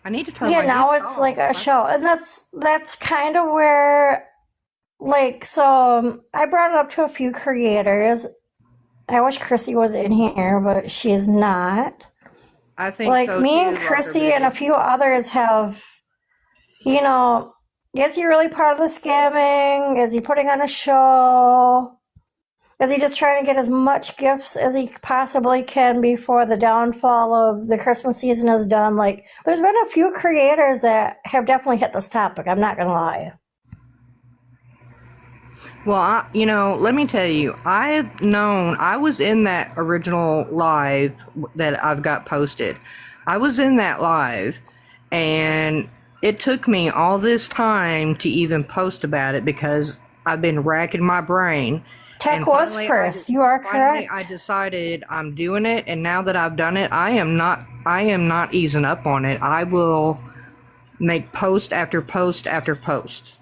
I need to turn yeah, my now heat it's off. like a show. And that's kind of where, like, so I brought it up to a few creators. I wish Chrissy was in here, but she's not. I think Like, so me and too, Chrissy and a Rockabilly. few others have, you know, is he really part of the scamming? Is he putting on a show? Is he just trying to get as much gifts as he possibly can before the downfall of the Christmas season is done? Like, there's been a few creators that have definitely hit this topic. I'm not going to lie. Well, let me tell you, I was in that original live that I've got posted. I was in that live, and it took me all this time to even post about it because I've been racking my brain. Tech And was first. You are finally I correct. decided I'm doing it, and now that I've done it, I am not easing up on it. I will make post after post after post.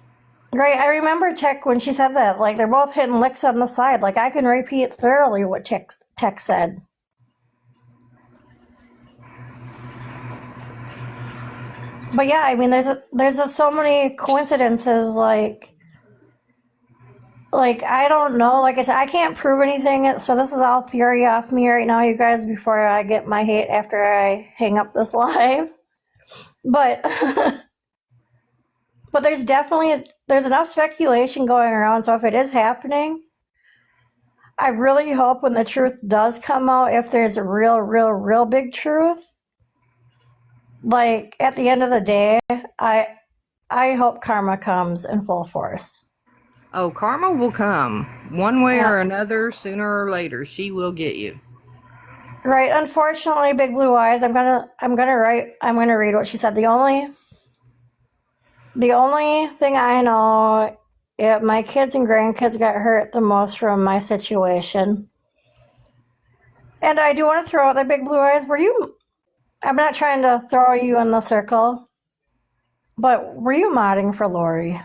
Right, I remember Tech when she said that. Like, they're both hitting licks on the side. Like, I can repeat thoroughly what Tech said. But yeah, I mean, there's so many coincidences. Like I don't know. Like I said, I can't prove anything. So this is all theory off me right now, you guys. Before I get my hate after I hang up this live, but but there's enough speculation going around. So if it is happening, I really hope when the truth does come out, if there's a real big truth, like at the end of the day, I hope karma comes in full force. Oh, karma will come. One way Yeah. or another, sooner or later, she will get you. Right. Unfortunately, Big Blue Eyes. I'm gonna read what she said. The only thing I know, my kids and grandkids got hurt the most from my situation. And I do want to throw out there, Big Blue Eyes. I'm not trying to throw you in the circle, but were you modding for Lori?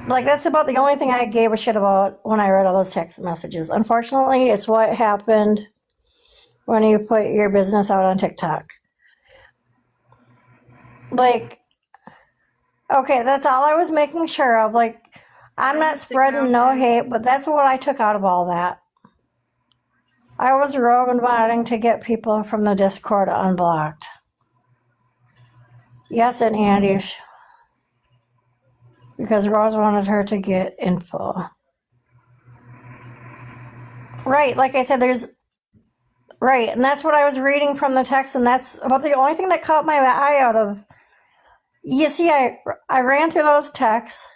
Like, that's about the only thing I gave a shit about when I read all those text messages. Unfortunately, it's what happened when you put your business out on TikTok. Like, okay, that's all I was making sure of. Like, I'm not spreading no hate, but that's what I took out of all that. I was rogue and modding to get people from the Discord unblocked. Yes, and Andy, because Rose wanted her to get info. Right, like I said, right, and that's what I was reading from the text, and that's about the only thing that caught my eye out of. You see, I ran through those texts,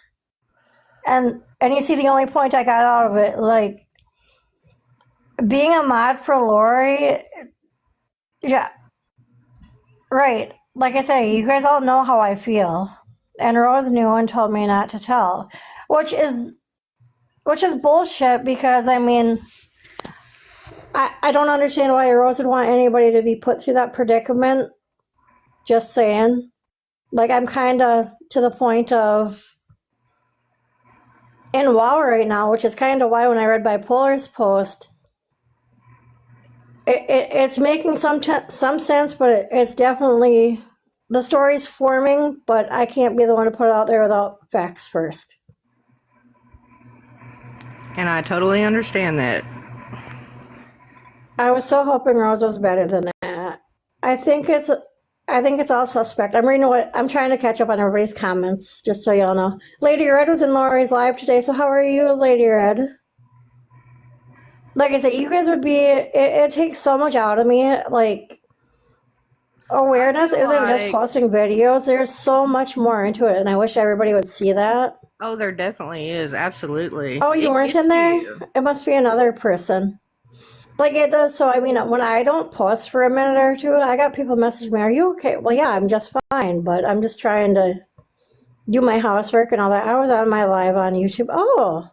and you see the only point I got out of it, like, being a mod for Lori, yeah, right. Like I say, you guys all know how I feel. And Rose knew and told me not to tell. Which is bullshit because, I mean, I don't understand why Rose would want anybody to be put through that predicament. Just saying. Like, I'm kind of to the point of in WoW right now, which is kind of why when I read Bipolar's post, it's making some sense, but it's definitely, the story's forming, but I can't be the one to put it out there without facts first. And I totally understand that. I was so hoping Rose was better than that. I think it's all suspect. I'm trying to catch up on everybody's comments, just so y'all know. Lady Red was in Lori's live today, so how are you, Lady Red? Like I said, you guys would be, it takes so much out of me. Like, awareness isn't just posting videos. There's so much more into it, and I wish everybody would see that. Oh, there definitely is. Absolutely. Oh, you weren't in there? It must be another person. Like, it does. So, I mean, when I don't post for a minute or two, I got people message me, are you okay? Well, yeah, I'm just fine, but I'm just trying to do my housework and all that. I was on my live on YouTube. Oh,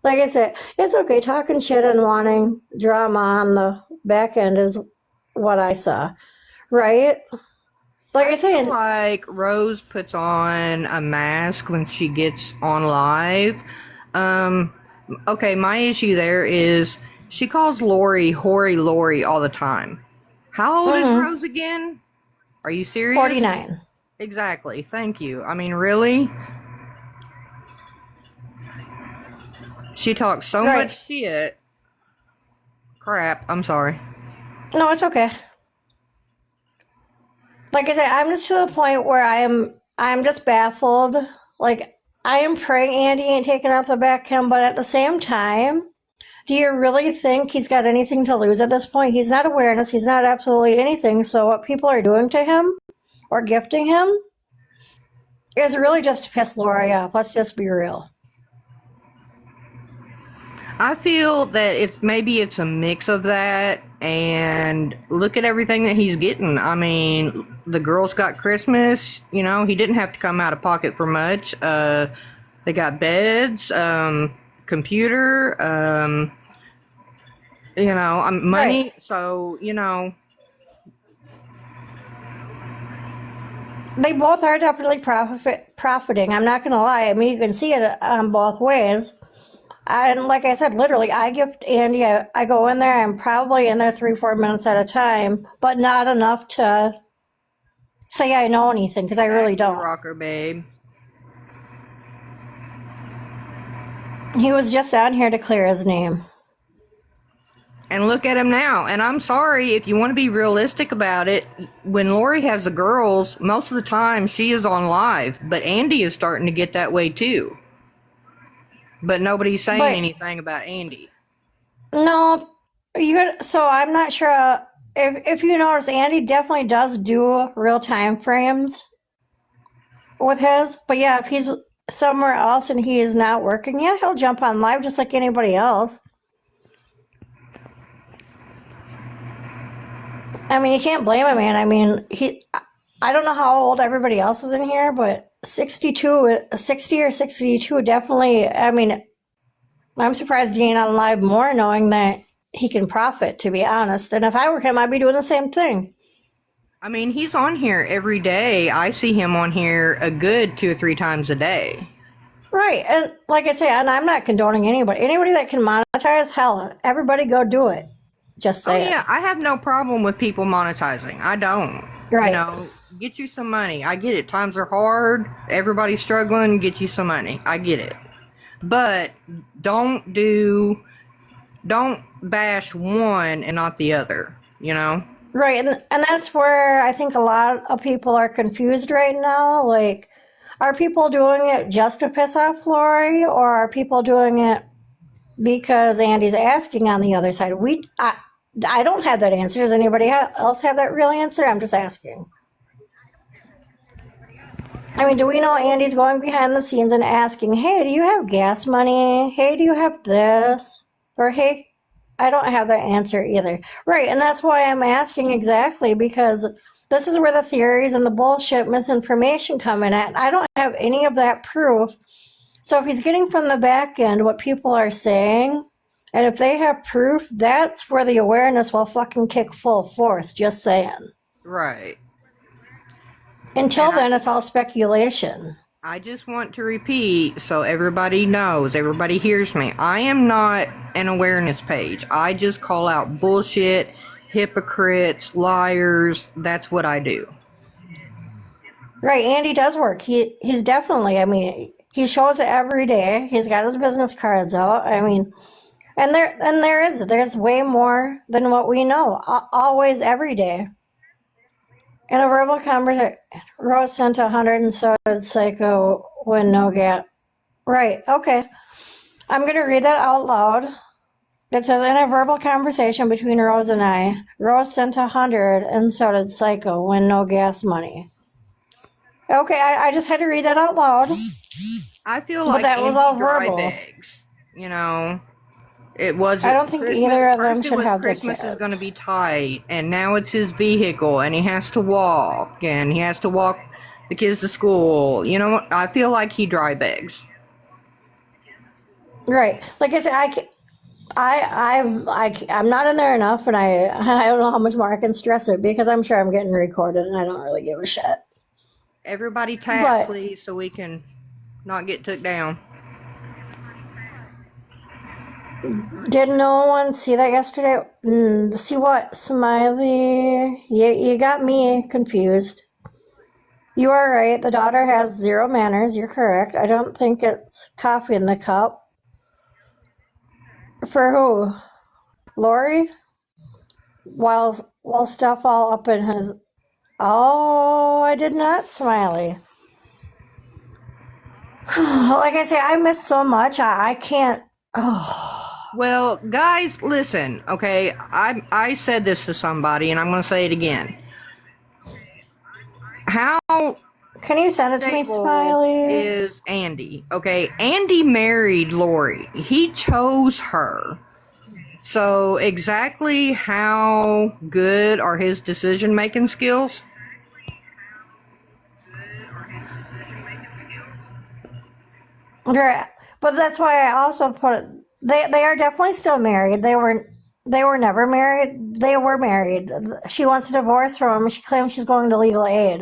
like I said, it's okay. Talking shit and wanting drama on the back end is what I saw, right? Like I said, like Rose puts on a mask when she gets on live. Okay, my issue there is She calls Lori Hoary Lori all the time. How old is Mm-hmm. Rose again? Are you serious? 49. Exactly. Thank you. I mean, really? She talks so Right. much shit. Crap. I'm sorry. No, it's okay. Like I said, I'm just to the point where I'm just baffled. Like, I am praying Andy ain't taking off the back cam, but at the same time, do you really think he's got anything to lose at this point? He's not awareness, he's not absolutely anything. So what people are doing to him or gifting him is really just to piss Lori off. Let's just be real. I feel that maybe it's a mix of that, and look at everything that he's getting. I mean, the girls got Christmas. You know, he didn't have to come out of pocket for much. They got beds, computer, money. Right. So They both are definitely profiting. I'm not going to lie. I mean, you can see it on both ways. And like I said, literally, I gift Andy. I go in there. I'm probably in there 3-4 minutes at a time, but not enough to say I know anything because I really don't. rocker, babe. He was just on here to clear his name. And look at him now. And I'm sorry, if you want to be realistic about it, when Lori has the girls, most of the time she is on live. But Andy is starting to get that way too. But nobody's saying anything about Andy. No, so I'm not sure if you notice, Andy definitely does do real time frames with his. But yeah, if he's somewhere else and he is not working, yeah, he'll jump on live just like anybody else. I mean, you can't blame him, man. I mean, I don't know how old everybody else is in here, but 60 or 62 definitely, I mean, I'm surprised he ain't on live more knowing that he can profit, to be honest. And if I were him, I'd be doing the same thing. I mean, he's on here every day. I see him on here a good 2 or 3 times a day. Right. And like I say, and I'm not condoning anybody that can monetize, hell, everybody go do it. Just say yeah, I have no problem with people monetizing. I don't. Right. Get you some money. I get it. Times are hard. Everybody's struggling. Get you some money. I get it. But don't bash one and not the other, Right. And that's where I think a lot of people are confused right now. Like, are people doing it just to piss off Lori, or are people doing it because Andy's asking on the other side? I don't have that answer. Does anybody else have that real answer? I'm just asking. I mean, do we know Andy's going behind the scenes and asking, hey, do you have gas money? Hey, do you have this? Or, hey, I don't have that answer either. Right, and that's why I'm asking exactly, because this is where the theories and the bullshit misinformation come in at. I don't have any of that proof. So if he's getting from the back end what people are saying, and if they have proof, that's where the awareness will fucking kick full force, just saying. Right. Until then, it's all speculation. I just want to repeat so everybody knows, everybody hears me. I am not an awareness page. I just call out bullshit, hypocrites, liars. That's what I do. Right, Andy does work. He's definitely, I mean, he shows it every day. He's got his business cards out. I mean, and there's way more than what we know. Always, every day. In a verbal conversation, Rose sent 100 and so did Psycho when no gap. Right, okay. I'm going to read that out loud. It says, in a verbal conversation between Rose and I, Rose sent 100 and so did Psycho when no gas money. Okay, I just had to read that out loud. I feel like that was all verbal. Eggs, It wasn't. I don't think either of them should have the Christmas kids. is going to be tight, and now it's his vehicle, and he has to walk, the kids to school. You know what? I feel like he dry bags. Right. Like I said, I'm not in there enough, and I don't know how much more I can stress it, because I'm sure I'm getting recorded, and I don't really give a shit. Everybody tap, please, so we can not get took down. Did no one see that yesterday? See what, Smiley? You got me confused. You are right. The daughter has zero manners. You're correct. I don't think it's coffee in the cup. For who? Lori? While stuff all up in his. Oh, I did not, Smiley. Like I say, I miss so much. I can't. Oh, Well, guys, listen, okay? I said this to somebody, and I'm going to say it again. How can you send it to me, stable Smiley? is Andy? Okay, Andy married Lori. He chose her. So, exactly how good are his decision making skills? Right. But that's why I also put it. They are definitely still married. They were never married. They were married. She wants a divorce from him. She claims she's going to legal aid.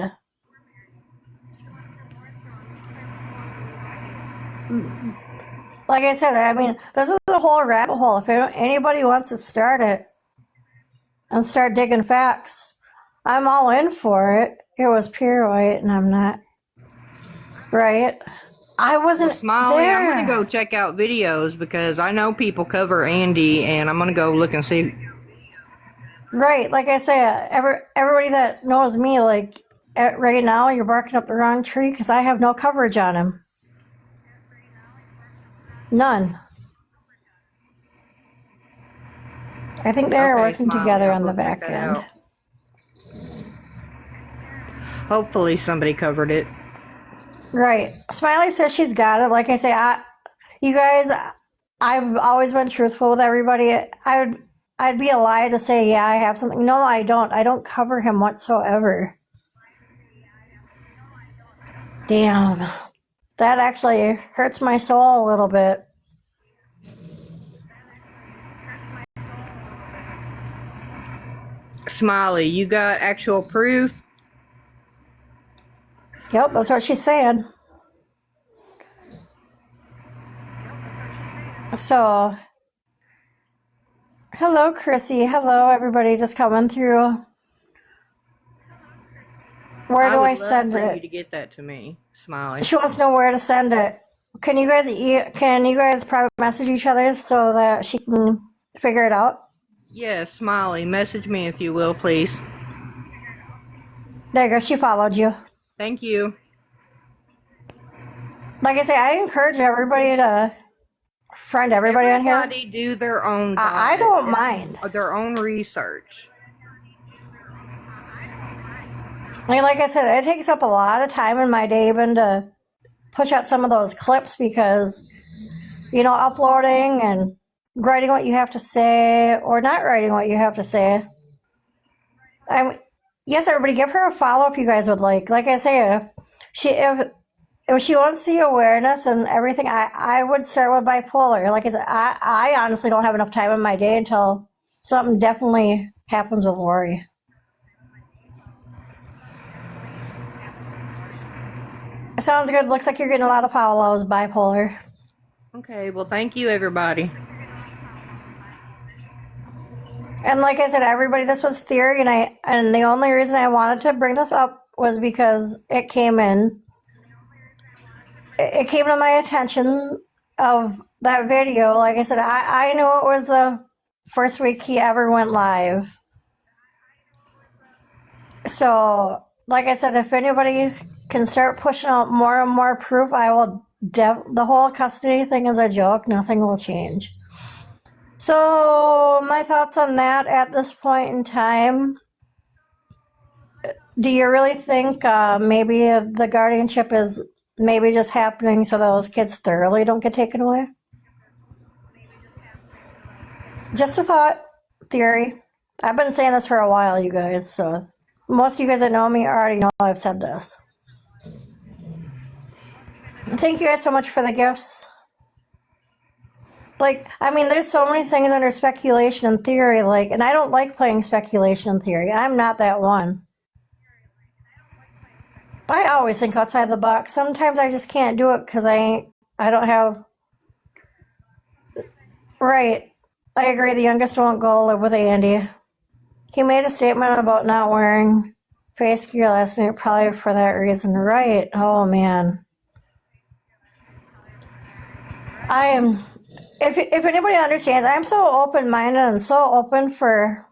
Like I said, I mean, this is a whole rabbit hole. If anybody wants to start it and start digging facts, I'm all in for it. It was pure white, and I'm not. Right? I Well, wasn't Smiley, I'm going to there. go check out videos because I know people cover Andy, and I'm going to go look and see. Right, like I say, everybody that knows me, like right now, you're barking up the wrong tree because I have no coverage on him. None. I think they're Okay, working Smiley, together I'll on the go check back that end. out. Hopefully, somebody covered it. Right. Smiley says she's got it. Like I say, you guys, I've always been truthful with everybody. I'd be a lie to say, yeah, I have something. No, I don't. I don't cover him whatsoever. Damn. That actually hurts my soul a little bit. Smiley, you got actual proof? Yep, that's what she's saying. So, hello, Chrissy. Hello, everybody just coming through. Where I do I would love send for you it? to get that to me, Smiley. She wants to know where to send it. Can you guys private message each other so that she can figure it out? Yes, Smiley, message me if you will, please. There you go. She followed you. Thank you. Like I say, I encourage everybody to friend everybody on here. Everybody do their own I diet, don't mind. their own research. I mean, like I said, it takes up a lot of time in my day even to push out some of those clips because, uploading and writing what you have to say or not writing what you have to say. Yes, everybody, give her a follow if you guys would like. Like I say, if she wants the awareness and everything, I would start with bipolar. Like I said, I honestly don't have enough time in my day until something definitely happens with Lori. Sounds good. Looks like you're getting a lot of follows, bipolar. Okay, well, thank you, everybody. And like I said, everybody, this was theory, and the only reason I wanted to bring this up was because it came to my attention of that video. Like I said, I knew it was the first week he ever went live. So, like I said, if anybody can start pushing out more and more proof, I will. The whole custody thing is a joke. Nothing will change. So, my thoughts on that at this point in time. Do you really think maybe the guardianship is maybe just happening so those kids thoroughly don't get taken away? Just a thought, theory. I've been saying this for a while, you guys, so most of you guys that know me already know I've said this. Thank you guys so much for the gifts. There's so many things under speculation and theory, and I don't like playing speculation and theory. I'm not that one. I always think outside the box. Sometimes I just can't do it because I don't have Right. I agree. The youngest won't go live with Andy. He made a statement about not wearing face gear last minute, probably for that reason. Right. Oh, man. I am. If anybody understands, I'm so open-minded and so open for.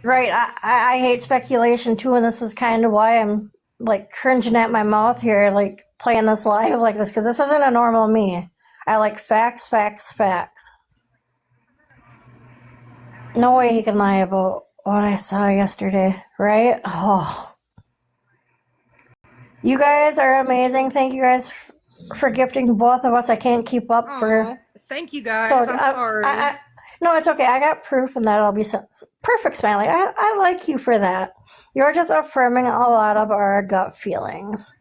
Right. I hate speculation too, and this is kind of why I'm like cringing at my mouth here, like playing this live like this, because this isn't a normal me. I like facts, facts, facts. No way he can lie about what I saw yesterday, right? Oh, you guys are amazing. Thank you guys for gifting both of us. I can't keep up for. Oh, thank you guys. So I'm sorry. no, it's okay. I got proof, and that'll be perfect. Smiley. I like you for that. You're just affirming a lot of our gut feelings.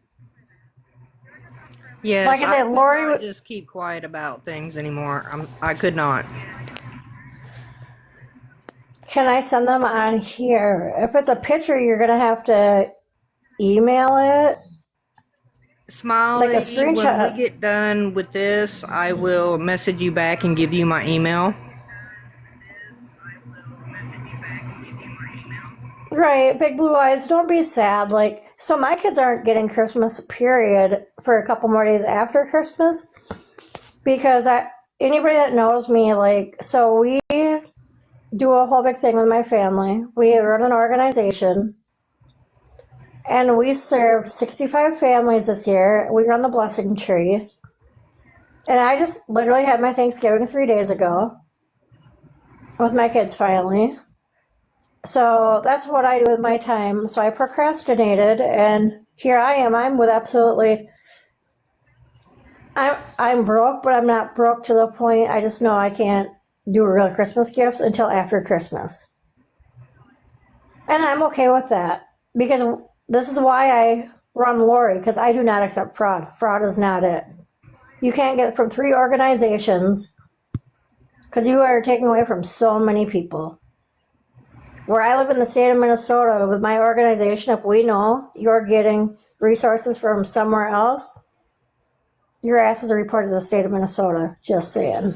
Yes, Like I said, could Lori. not just keep quiet about things anymore. I could not. Can I send them on here? If it's a picture, you're gonna have to email it. Smiley, Like a screenshot. when we get done with this, I will message you back and give you my email. Right, big blue eyes. Don't be sad. Like, so my kids aren't getting Christmas, period, for a couple more days after Christmas. Because anybody that knows me, like, so we do a whole big thing with my family. We run an organization. And we served 65 families this year. We run the blessing tree. And I just literally had my Thanksgiving 3 days ago with my kids finally. So that's what I do with my time. So I procrastinated, and here I am. I'm with absolutely. I'm broke, but I'm not broke to the point. I just know I can't do real Christmas gifts until after Christmas, and I'm okay with that because this is why I run Lori, because I do not accept fraud. Fraud is not it. You can't get from 3 organizations because you are taking away from so many people. Where I live in the state of Minnesota with my organization, if we know you're getting resources from somewhere else, your ass is reported to the state of Minnesota. Just saying.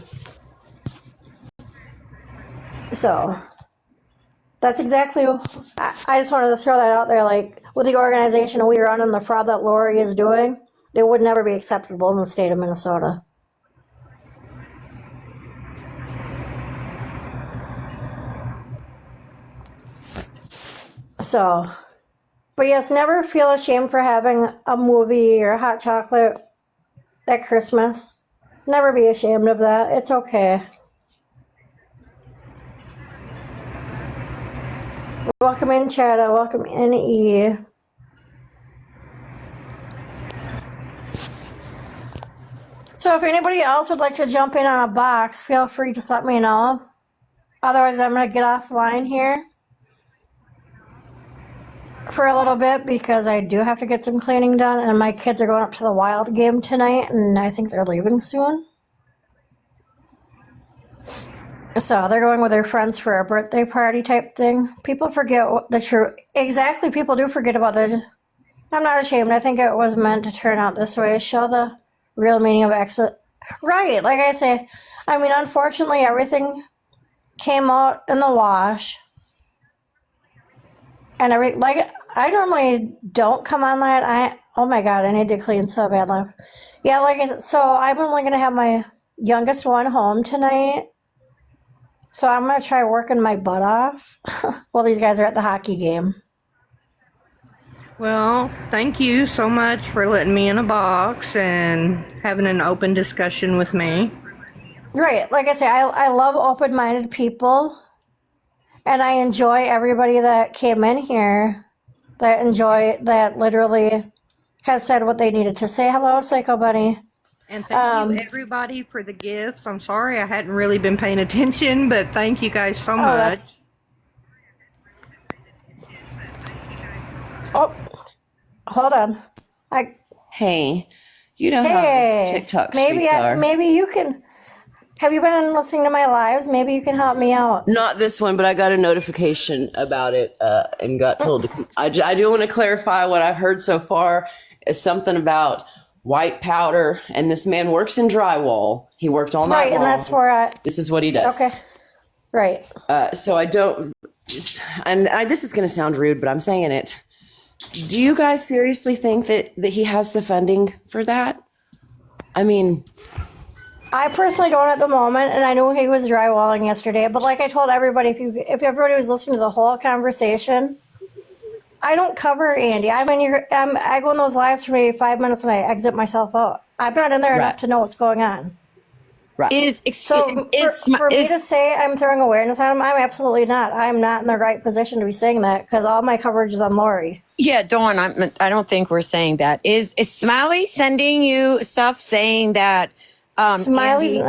So that's exactly. I just wanted to throw that out there. Like with the organization we run and the fraud that Lori is doing, they would never be acceptable in the state of Minnesota. So, but yes, never feel ashamed for having a movie or a hot chocolate at Christmas. Never be ashamed of that. It's okay. Welcome in, Chada. Welcome in, E. So if anybody else would like to jump in on a box, feel free to let me know. Otherwise, I'm going to get offline here for a little bit because I do have to get some cleaning done, and my kids are going up to the Wild game tonight, and I think they're leaving soon. So they're going with their friends for a birthday party type thing. People forget the truth. Exactly, people do forget about the. I'm not ashamed. I think it was meant to turn out this way. Show the real meaning of Right, like I say. I mean, unfortunately, everything came out in the wash. And I normally don't come online. Oh my God, I need to clean so bad. Yeah, like I said, so I'm only going to have my youngest one home tonight. So I'm going to try working my butt off while these guys are at the hockey game. Well, thank you so much for letting me in a box and having an open discussion with me. Right. Like I say, I love open-minded people. And I enjoy everybody that came in here that literally has said what they needed to say. Hello, PsychoBunny. And thank you, everybody, for the gifts. I'm sorry I hadn't really been paying attention, but thank you guys so much. Oh, hold on. Hey, you know how TikTok streets are. Maybe you can. Have you been listening to my lives? Maybe you can help me out. Not this one, but I got a notification about it and got told to. I do want to clarify what I've heard so far is something about white powder, and this man works in drywall. He worked all night long. Right, and that's where this is what he does. Okay. Right. So I don't, and this is going to sound rude, but I'm saying it. Do you guys seriously think that he has the funding for that? I mean, I personally don't at the moment, and I knew he was drywalling yesterday. But like I told everybody, if everybody was listening to the whole conversation, I don't cover Andy. I go in those lives for maybe 5 minutes and I exit myself out. I'm not in there enough to know what's going on. Right. For me to say I'm throwing awareness on him, I'm absolutely not. I'm not in the right position to be saying that because all my coverage is on Lori. Yeah, Dawn, I don't think we're saying that. Is Smiley sending you stuff saying that Smiley's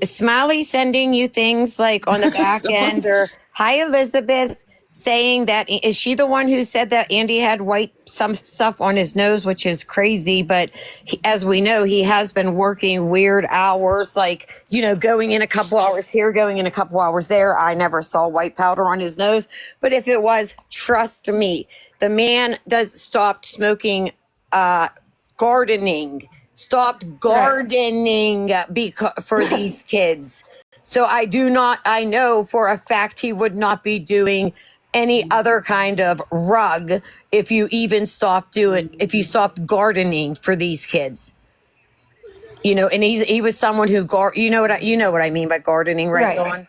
Smiley sending you things like on the back end or hi Elizabeth saying that is she the one who said that Andy had some stuff on his nose, which is crazy, but as we know, he has been working weird hours, like, going in a couple hours here, going in a couple hours there. I never saw white powder on his nose, but if it was, trust me, the man stopped smoking, stopped gardening for these kids. So I know for a fact he would not be doing any other kind of rug if you stopped gardening for these kids. And he was someone who you know what I mean by gardening, right, Dawn?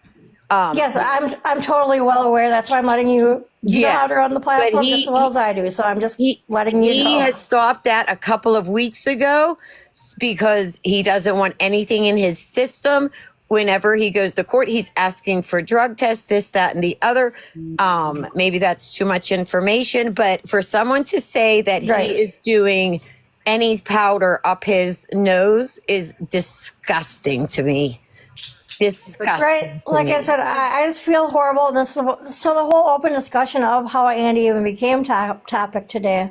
Yes, I'm totally well aware. That's why I'm letting you out on the platform just as well as I do. So I'm just letting you know. He had stopped that a couple of weeks ago because he doesn't want anything in his system. Whenever he goes to court, he's asking for drug tests, this, that, and the other. Maybe that's too much information, but for someone to say that he is doing any powder up his nose is disgusting to me. Disgusting. Right. Like I said, I just feel horrible. So the whole open discussion of how Andy even became topic today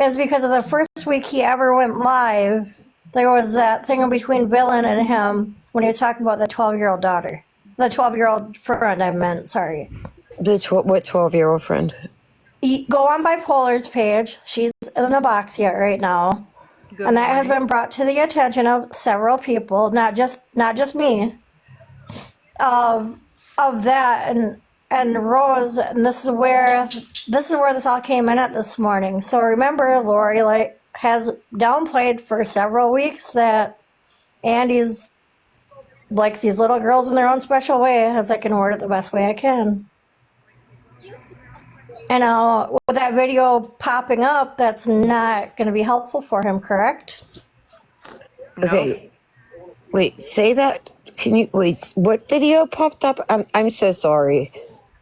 is because of the first week he ever went live. There was that thing between Villain and him when he was talking about the 12-year-old daughter. The 12-year-old friend, I meant, sorry. What 12-year-old friend? Go on Bipolar's page. She's in a box yet right now. And that has been brought to the attention of several people, not just me, of that and Rose, and this is where this all came in at this morning. So remember, Lori has downplayed for several weeks that Andy's likes these little girls in their own special way, as I can word it the best way I can. And with that video popping up, that's not going to be helpful for him, correct? No. Okay. Wait, say that. Can you wait? What video popped up? I'm so sorry.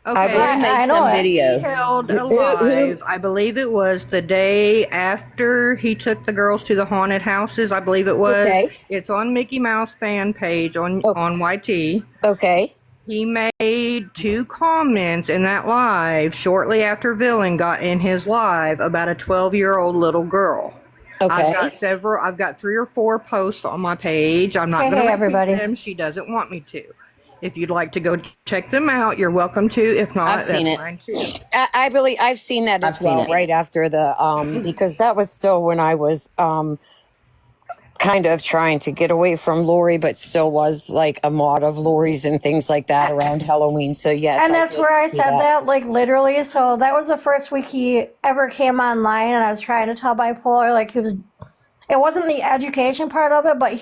Okay, I know it. video. He held a live. I believe it was the day after he took the girls to the haunted houses. I believe it was. Okay. It's on Mickey Mouse fan page on YT. Okay. He made 2 comments in that live shortly after Villain got in his live about a 12-year-old little girl. Okay. I've got 3 or 4 posts on my page. I'm not going to everybody. them. She doesn't want me to. If you'd like to go check them out, you're welcome to. If not, I've seen that's it. fine too. I believe I've seen that as well, right after the because that was still when I was kind of trying to get away from Lori, but still was like a mod of Lori's and things like that around Halloween. So yes, And that's where I said that, like literally. So that was the first week he ever came online, and I was trying to tell Bipolar, like it wasn't the education part of it, but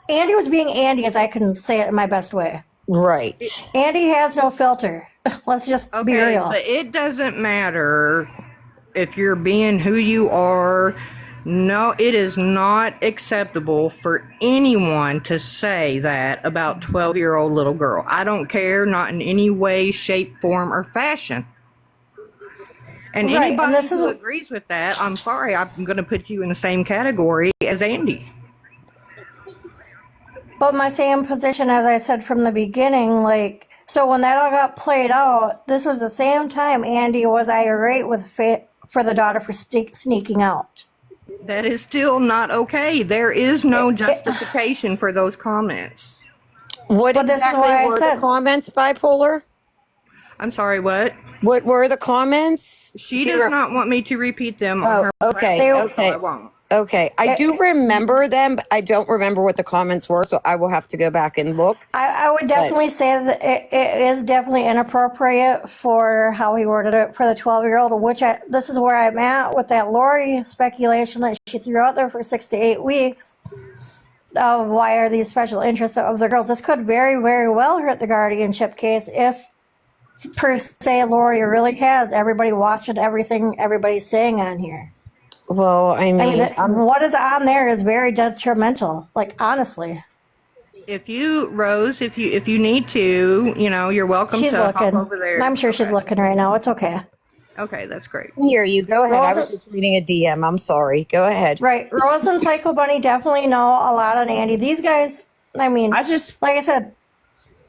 Andy was being Andy, as I can say it in my best way. Right. Andy has no filter. Let's just be real. But it doesn't matter if you're being who you are. No, it is not acceptable for anyone to say that about 12-year-old little girl. I don't care, not in any way, shape, form, or fashion. And anybody who agrees with that, I'm sorry, I'm going to put you in the same category as Andy. But my same position, as I said from the beginning, so when that all got played out, this was the same time Andy was irate for the daughter for sneaking out. That is still not okay. There is no justification for those comments. What exactly were the comments, Bipolar? I'm sorry, what? What were the comments? She Do you does re- not want me to repeat them on Oh, her okay, platform, so okay. I won't. Okay, I do remember them, but I don't remember what the comments were, so I will have to go back and look. I would definitely say that it is definitely inappropriate for how he worded it for the 12-year-old, this is where I'm at with that Lori speculation that she threw out there for 6 to 8 weeks of why are these special interests of the girls. This could very, very well hurt the guardianship case if, per se, Lori really has everybody watching everything everybody's saying on here. Well, I mean, What is on there is very detrimental, like, honestly. If you, Rose, if you need to, you're welcome She's to hop looking. over there. I'm sure she's looking right now. It's okay. Okay, that's great. here you go ahead. I Rosa- was just reading a DM. I'm sorry. Go ahead. Right. Rose and PsychoBunny definitely know a lot on Andy. These guys, I mean, like I said,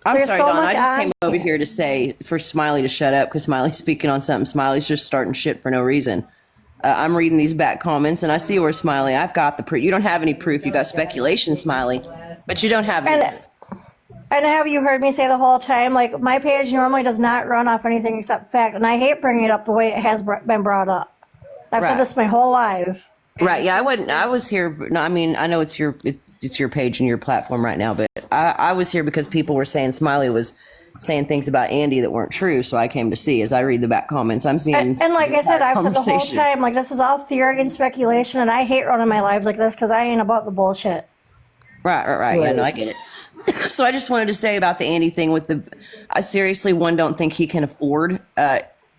I'm there's sorry, so Dawn. much I just on came over here to say for Smiley to shut up because Smiley's speaking on something. Smiley's just starting shit for no reason. I'm reading these back comments and I see where Smiley, I've got the proof. You don't have any proof. You got speculation, Smiley, but you don't have any. And have you heard me say the whole time, like, my page normally does not run off anything except fact, and I hate bringing it up the way it has been brought up. I've said this my whole life. Right. Yeah, I was here. No, I mean, I know it's your page and your platform right now, but I was here because people were saying Smiley was saying things about Andy that weren't true. So I came to see as I read the back comments. I'm seeing. And like I said, I've said the whole conversation. time, like, this is all theory and speculation, and I hate running my lives like this because I ain't about the bullshit. Right. Yeah, no, I get it. So I just wanted to say about the Andy thing I seriously, don't think he can afford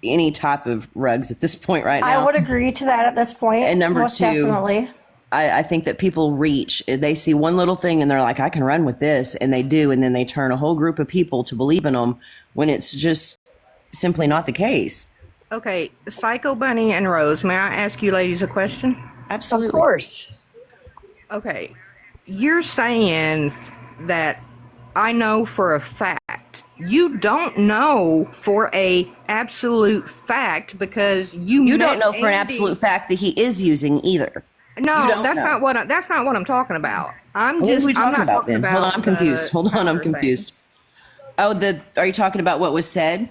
any type of rugs at this point right now. I would agree to that at this point. And number most two, definitely. I think that people they see one little thing and they're like, I can run with this. And they do. And then they turn a whole group of people to believe in them when it's just simply not the case. Okay, PsychoBunny and Rose, may I ask you ladies a question? Absolutely. Of course. Okay, you're saying that I know for a fact. You don't know for a absolute fact because you don't know for an Andy. absolute fact that he is using either. No, that's not what I'm talking about. I'm not talking about. Hold on, I'm confused. Hold on, I'm confused. Are you talking about what was said?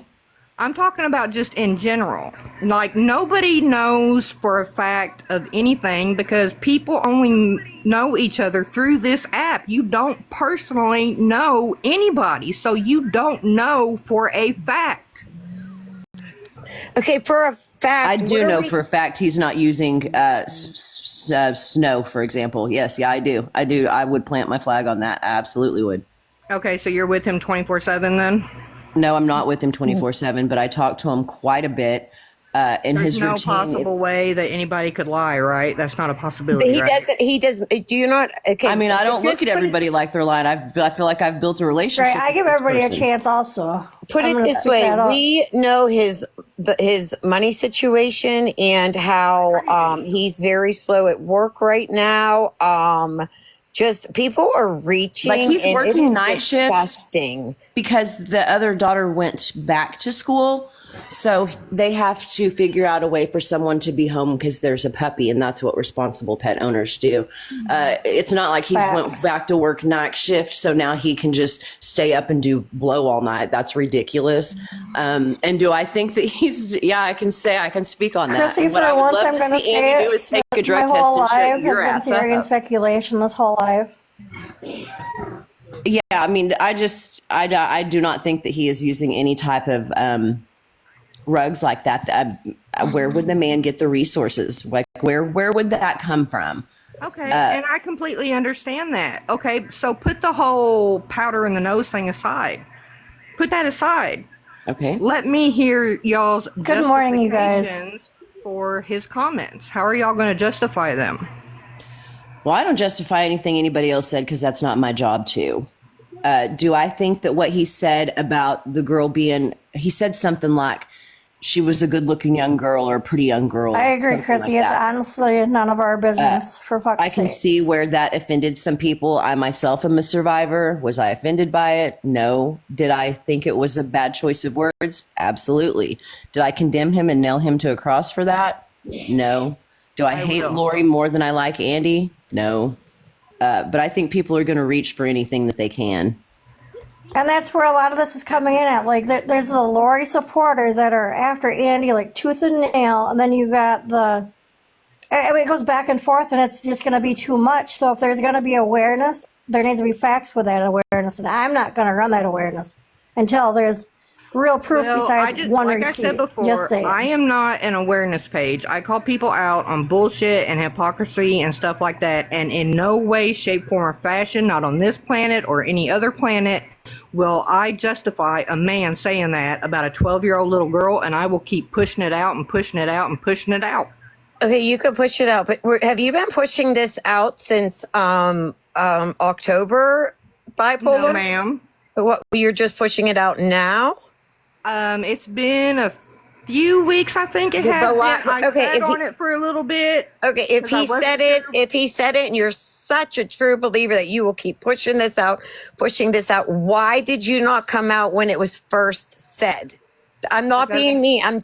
I'm talking about just in general. Like, nobody knows for a fact of anything because people only know each other through this app. You don't personally know anybody, so you don't know for a fact. Okay, for a fact. I do know for a fact he's not using snow, for example. Yes, yeah, I do. I would plant my flag on that. I absolutely would. Okay, so you're with him 24/7 then? No, I'm not with him 24/7, but I talk to him quite a bit. In There's his no routine. possible way that anybody could lie, right? That's not a possibility. He right? doesn't. He does. Do you not? Okay. I mean, I don't just look at everybody like they're lying. I feel like I've built a relationship. Right, I give with this everybody a person. chance also. Put I'm it gonna this speak way: that up. we know his money situation and how he's very slow at work right now. Just people are reaching. Like, he's and it working is night shift. disgusting. Because the other daughter went back to school. So they have to figure out a way for someone to be home because there's a puppy, and that's what responsible pet owners do. It's not like he went back to work night shift, so now he can just stay up and do blow all night. That's ridiculous. And do I think that he's? Yeah, I can speak on that. Chrissy, And what for I would once, love I'm to going to see say Andy do it. is take a drug My test whole and shut life your has been ass theory and up. speculation this whole life. Yeah, I mean, I do not think that he is using any type of rugs like that. Where would the man get the resources? Like, where would that come from? Okay, and I completely understand that. Okay, so put the whole powder in the nose thing aside. Put that aside. Okay. Let me hear y'all's Good morning, you guys. justifications for his comments. How are y'all going to justify them? Well, I don't justify anything anybody else said because that's not my job to. Do I think that what he said about the girl he said something like she was a good-looking young girl or a pretty young girl. I agree, Chrissy. It's honestly none of our business, for fuck's sake. I can see where that offended some people. I myself am a survivor. Was I offended by it? No. Did I think it was a bad choice of words? Absolutely. Did I condemn him and nail him to a cross for that? No. Do I hate Lori more than I like Andy? No. But I think people are going to reach for anything that they can. And that's where a lot of this is coming in at. Like, there's the Lori supporters that are after Andy, like, tooth and nail. And then you got I mean, it goes back and forth, and it's just going to be too much. So if there's going to be awareness, there needs to be facts with that awareness. And I'm not going to run that awareness until there's real proof besides one like receipt. I said before, Just saying. I am not an awareness page. I call people out on bullshit and hypocrisy and stuff like that, and in no way, shape, form, or fashion, not on this planet or any other planet, will I justify a man saying that about a 12-year-old little girl, and I will keep pushing it out and pushing it out and pushing it out. Okay, you could push it out, but have you been pushing this out since October, Bipolar? No, ma'am. What, you're just pushing it out now? It's been a few weeks, I think it has been. I sat on it for a little bit. Okay, if he said it, and you're such a true believer that you will keep pushing this out, why did you not come out when it was first said? I'm not being mean. I'm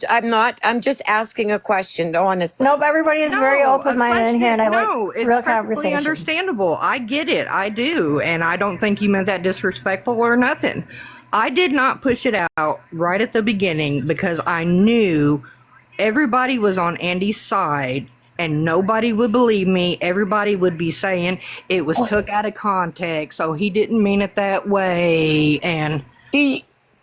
just asking a question, honestly. Nope, everybody is very open-minded in here, and I like real conversations. Understandable. I get it. I do. And I don't think you meant that disrespectful or nothing. I did not push it out right at the beginning because I knew everybody was on Andy's side and nobody would believe me. Everybody would be saying it was took out of context, so he didn't mean it that way. And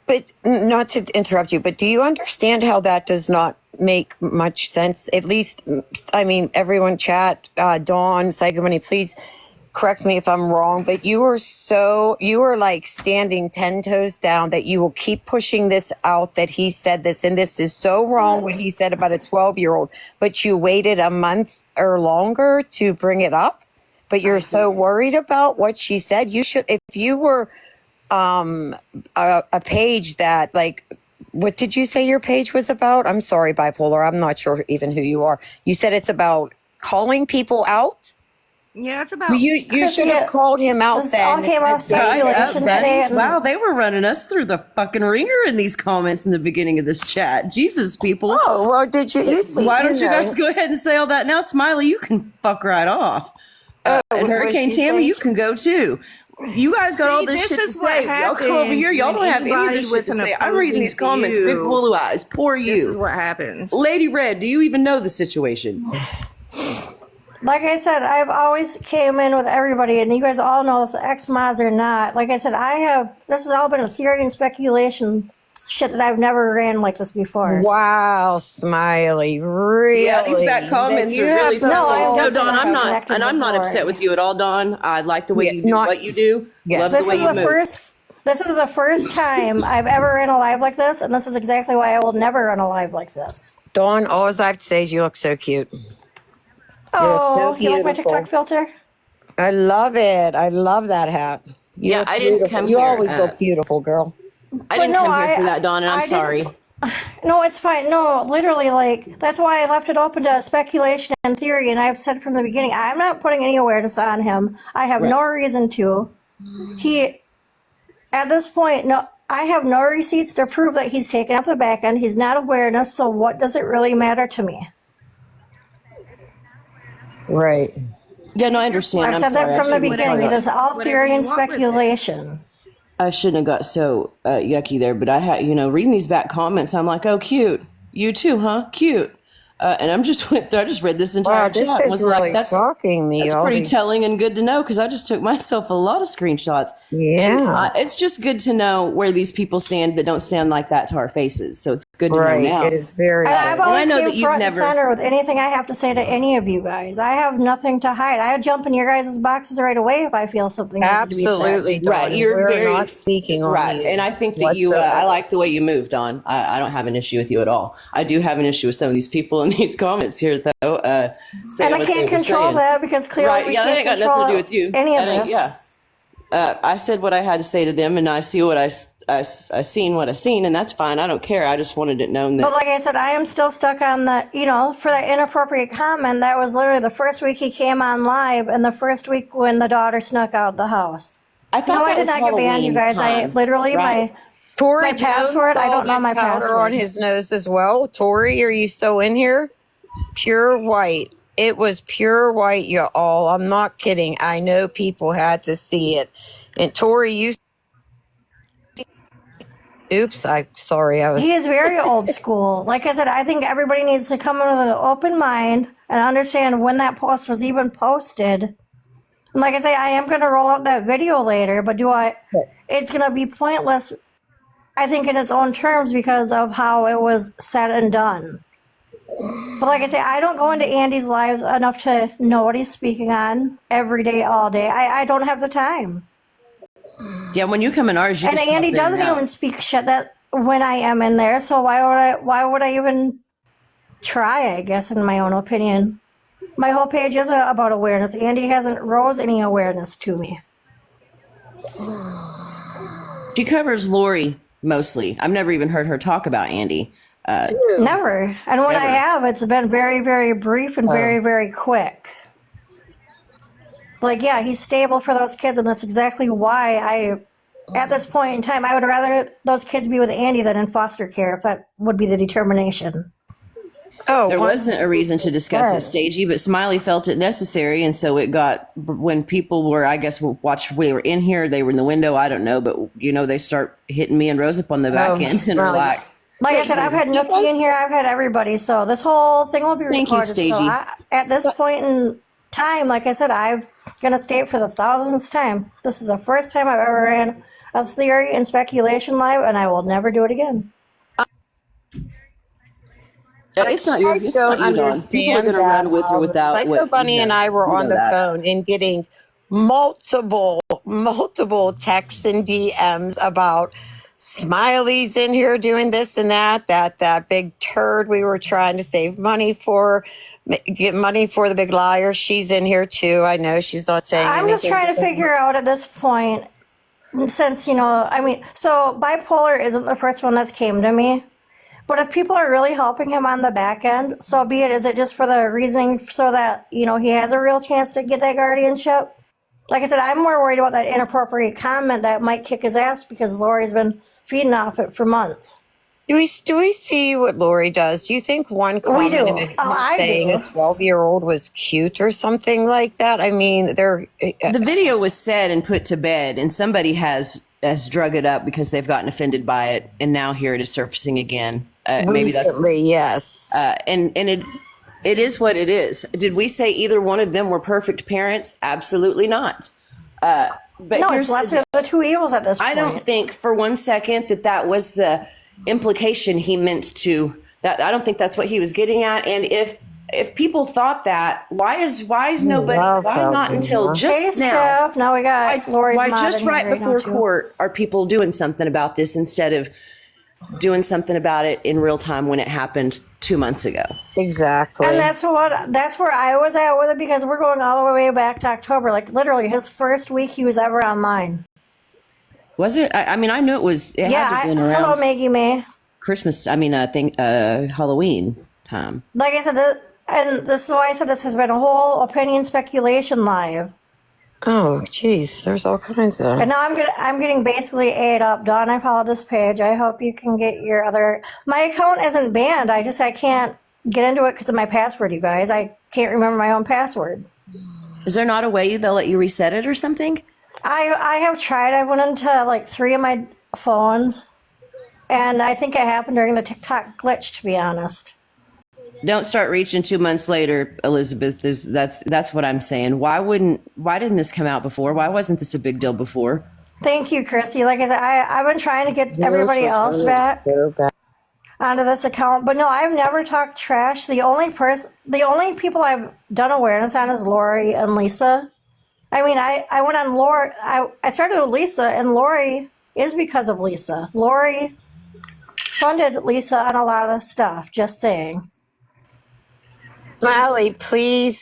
but not to interrupt you, but do you understand how that does not make much sense? At least, I mean, everyone chat, Dawn, PsychoBunny, please correct me if I'm wrong, but you are like standing 10 toes down that you will keep pushing this out, that he said this, and this is so wrong what he said about a 12-year-old, but you waited a month or longer to bring it up, but you're so worried about what she said. You should, if you were a page that, like, what did you say your page was about? I'm sorry, Bipolar, I'm not sure even who you are. You said it's about calling people out? Yeah, it's about. Well, you should have called him out This then. all came out of speculation today. Wow, they were running us through the fucking ringer in these comments in the beginning of this chat. Jesus, people. Oh, well, did you see? Why don't you guys go ahead and say all that now? Smiley, you can fuck right off. And Hurricane Tammy, you can go too. You guys got all this shit to say. Y'all come over here. Y'all don't have any of this shit to say. I'm reading these comments. Big blue eyes. Poor you. This is what happens. Lady Red, do you even know the situation? Like I said, I've always came in with everybody, and you guys all know this, ex-mods or not. Like I said, this has all been a theory and speculation shit that I've never ran like this before. Wow, Smiley, really? Yeah, these back comments are really tough. No, Dawn, I'm not, and I'm not before. upset with you at all, Dawn. I like the way you do what you do. Yeah. Love the way you move. This is the first time I've ever ran a live like this, and this is exactly why I will never run a live like this. Dawn, all I have to say is you look so cute. Oh, so you like my beautiful. TikTok filter? I love it. I love that hat. You look I didn't beautiful. come You here. always look beautiful, girl. I didn't come here for that, Dawn, and I'm sorry. No, it's fine. No, literally, like, that's why I left it open to speculation and theory, and I've said from the beginning, I'm not putting any awareness on him. I have no reason to. At this point, I have no receipts to prove that he's taken out the back end. He's not awareness, so what does it really matter to me? Right. Yeah, no, I understand. I've said that from the beginning. It is all theory and speculation. I shouldn't have got so yucky there, but I had, reading these back comments, I'm like, oh, cute. You too, huh? Cute. And I just read this entire chat and was really like, that's shocking me. That's pretty telling and good to know, because I just took myself a lot of screenshots. Yeah. And, it's just good to know where these people stand that don't stand like that to our faces. So it's good to know now. It is very And I've always know came that you've front and never- center with anything I have to say to any of you guys. I have nothing to hide. I jump in your guys' boxes right away if I feel something needs to be said. absolutely Dawn. Right, you're We're very- not speaking on Right, you and I think that you, I like the way you moved on. I don't have an issue with you at all. I do have an issue with some of these people in these comments here, though. And I can't control that because clearly we that can't ain't got control nothing to do with you. any of That ain't- this. I said what I had to say to them, and I see what I seen what I seen, and that's fine. I don't care. I just wanted it known that. But like I said, I am still stuck on for that inappropriate comment. That was literally the first week he came on live, and the first week when the daughter snuck out of the house. I thought I did not get banned, you guys. I literally Tori my password. I don't know my password on his nose as well. Tori, are you still in here? Pure white. It was pure white, y'all. I'm not kidding. I know people had to see it. And Tori, you Oops, sorry. He is very old school. Like I said, I think everybody needs to come in with an open mind and understand when that post was even posted. And like I say, I am going to roll out that video later, but it's going to be pointless, I think, in its own terms because of how it was said and done. But like I say, I don't go into Andy's lives enough to know what he's speaking on every day, all day. I don't have the time. Yeah, when you come in ours, you And just Andy pop in and doesn't out. even speak shit that when I am in there. So why would I even try? I guess, in my own opinion, my whole page isn't about awareness. Andy hasn't rose any awareness to me. She covers Lori mostly. I've never even heard her talk about Andy. Never. And when I have, it's been very, very brief and very, very quick. Like, yeah, he's stable for those kids, and that's exactly why at this point in time, I would rather those kids be with Andy than in foster care, if that would be the determination. Oh, There wasn't a reason to discuss it stagey, but Smiley felt it necessary, and so it got, when people were, I guess, we were in here, they were in the window, I don't know, but, they start hitting me and Rose up on the back end, and are like I said, I've had Nookie in here, I've had everybody, so this whole thing will be Thank you, recorded. Stagey. So at this point in time, like I said, I'm going to state for the thousandth time, this is the first time I've ever ran a theory and speculation live, and I will never do it again. it's not your, I it's don't not you, Dawn. People are understand going to that. run with or without. Psycho Bunny and I were on the phone and getting multiple texts and DMs about Smiley's in here doing this and that big turd we were trying to save money for, get money for the big liar. She's in here too. I know she's not saying I'm just anything. trying to figure out at this point, since, so bipolar isn't the first one that's came to me. But if people are really helping him on the back end, so be it. Is it just for the reasoning so that, he has a real chance to get that guardianship? Like I said, I'm more worried about that inappropriate comment that might kick his ass because Lori's been feeding off it for months. Do we see what Lori does? Do you think one comment saying a 12-year-old was cute or something like that? I mean, the video was said and put to bed, and somebody has drug it up because they've gotten offended by it, and now here it is surfacing again. Recently, yes. And it is what it is. Did we say either one of them were perfect parents? Absolutely not. But no, it's lesser of the two evils at this point. I don't think for one second that was the implication he meant to. That I don't think that's what he was getting at. And if people thought that, why not until just now? Steph, now we got Lori's why mom just in here right before court are people doing something about this instead of doing something about it in real time when it happened 2 months ago? Exactly. And that's where I was at with it, because we're going all the way back to October. Like, literally his first week he was ever online. Was it? I mean, I knew it was. It had to have been around hello, Maggie May. Christmas. I mean, I think Halloween time. Like I said, this is why I said this has been a whole opinion speculation live. Oh, geez, there's all kinds of. And now I'm getting basically ate up. Dawn, I follow this page. I hope you can get your other. My account isn't banned. I can't get into it because of my password, you guys. I can't remember my own password. Is there not a way they'll let you reset it or something? I have tried. I went into like 3 of my phones, and I think it happened during the TikTok glitch, to be honest. Don't start reaching 2 months later, Elizabeth. That's what I'm saying. Why didn't this come out before? Why wasn't this a big deal before? Thank you, Christy. Like I said, I've been trying to get everybody else back onto this account, but no, I've never talked trash. The only people I've done awareness on is Lori and Lisa. I mean, I went on Lori. I started with Lisa, and Lori is because of Lisa. Lori funded Lisa on a lot of the stuff. Just saying. Smiley, please,